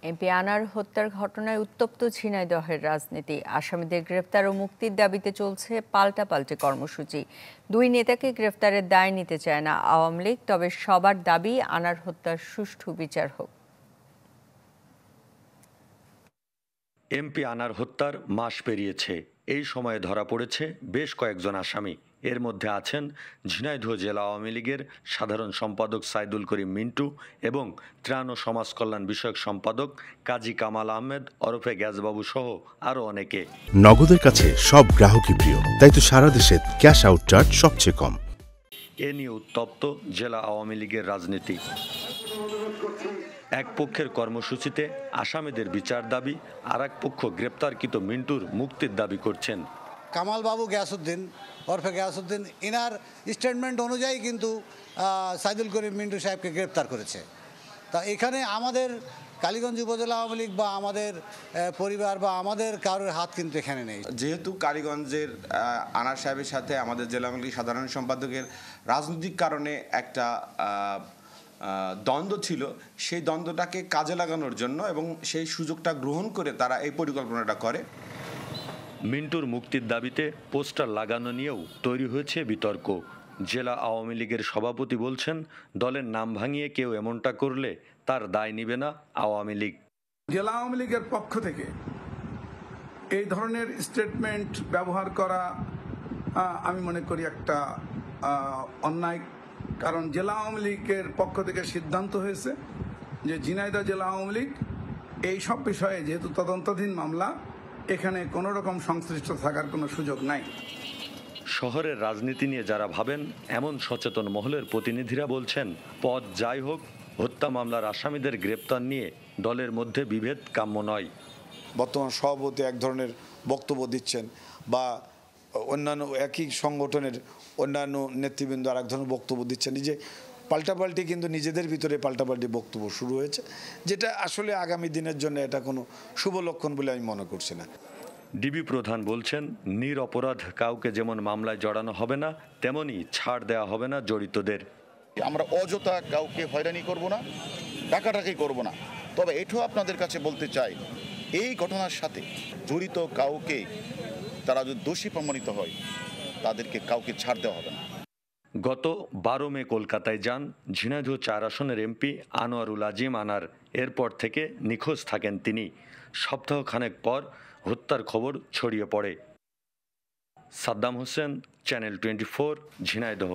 MP আনার হত্যার ঘটনায় উত্তপ্ত ঝিনাইদহের রাজনীতি। আসামিদের গ্রেফতার ও মুক্তির দাবিতে চলছে পাল্টাপাল্টি কর্মসূচি। দুই নেতাকে গ্রেফতারের দায় নিতে চায় না আওয়ামী লীগ, তবে সবার দাবি আনার হত্যার সুষ্ঠু বিচার হোক। এমপি আনার হত্যার মাস পেরিয়েছে। এই সময়ে ধরা পড়েছে বেশ কয়েকজন আসামি। এর মধ্যে আছেন ঝিনাইদহ জেলা আওয়ামী লীগের সাধারণ সম্পাদক সাইদুল করিম মিন্টু এবং ত্রাণ ও সমাজ কল্যাণ বিষয়ক সম্পাদক কাজী কামাল আহমেদ ওরফে গ্যাসবাবু সহ আরও অনেকে। নগদের কাছে সব গ্রাহকই প্রিয়, তাই তো সারা দেশে ক্যাশ আউট চার্জ সবচেয়ে কম। এ নিয়ে উত্তপ্ত জেলা আওয়ামী লীগের রাজনীতি। এক পক্ষের কর্মসূচিতে আসামিদের বিচার দাবি, আর এক পক্ষ গ্রেপ্তারকৃত মিন্টুর মুক্তির দাবি করছেন। কামাল বাবু গ্যাসউদ্দিন ওরফে গ্যাসউদ্দিন ইনার স্টেটমেন্ট অনুযায়ী কিন্তু সাইদুল করিম মিন্টু সাহেবকে গ্রেপ্তার করেছে। তা এখানে আমাদের কালীগঞ্জ উপজেলা আওয়ামী লীগ বা আমাদের পরিবার বা আমাদের কারোর হাত কিন্তু এখানে নেই। যেহেতু কালীগঞ্জের আনার সাহেবের সাথে আমাদের জেলা আওয়ামী লীগ সাধারণ সম্পাদকের রাজনৈতিক কারণে একটা দ্বন্দ্ব ছিল, সেই দ্বন্দ্বটাকে কাজে লাগানোর জন্য এবং সেই সুযোগটা গ্রহণ করে তারা এই পরিকল্পনাটা করে। মিন্টুর মুক্তির দাবিতে পোস্টার লাগানো নিয়েও তৈরি হয়েছে বিতর্ক। জেলা আওয়ামী লীগের সভাপতি বলছেন, দলের নাম ভাঙিয়ে কেউ এমনটা করলে তার দায় নিবে না আওয়ামী লীগ। জেলা আওয়ামী লীগের পক্ষ থেকে এই ধরনের স্টেটমেন্ট ব্যবহার করা আমি মনে করি একটা অন্যায়। কারণ জেলা আওয়ামী লীগের পক্ষ থেকে সিদ্ধান্ত হয়েছে যে ঝিনাইদহ জেলা আওয়ামী লীগ এই সব বিষয়ে, যেহেতু তদন্তাধীন মামলা, এখানে কোনো রকম সংশ্লিষ্ট থাকার কোনো সুযোগ নাই। শহরের রাজনীতি নিয়ে যারা ভাবেন, এমন সচেতন মহলের প্রতিনিধিরা বলছেন, পথ যাই হোক, হত্যা মামলার আসামিদের গ্রেপ্তার নিয়ে দলের মধ্যে বিভেদ কাম্য নয়। বর্তমান সভাপতি এক ধরনের বক্তব্য দিচ্ছেন বা অন্যান্য একই সংগঠনের অন্যান্য নেতৃবৃন্দ আর এক ধরনের বক্তব্য দিচ্ছেন। যে পাল্টাপাল্টি কিন্তু নিজেদের ভিতরে পাল্টাপাল্টি বক্তব্য শুরু হয়েছে, যেটা আসলে আগামী দিনের জন্য এটা কোনো শুভ লক্ষণ বলে আমি মনে করছি না। ডিবি প্রধান বলছেন, নিরপরাধ কাউকে যেমন মামলায় জড়ানো হবে না, তেমনি ছাড় দেওয়া হবে না জড়িতদের। আমরা অযথা কাউকে হয়রানি করব না, টাকাটাকি করব না। তবে এটাও আপনাদের কাছে বলতে চাই, এই ঘটনার সাথে জড়িত কাউকে তারা যদি দোষী প্রমাণিত হয়, তাদেরকে কাউকে ছাড় দেওয়া হবে না। গত 12 মে কলকাতায় যান ঝিনাইদহ 4 আসনের এমপি আনোয়ারুল আজিম আনার। এরপর থেকে নিখোঁজ থাকেন তিনি। সপ্তাহখানেক পর হত্যার খবর ছড়িয়ে পড়ে। সাদ্দাম হোসেন, চ্যানেল 24, ঝিনাইদহ।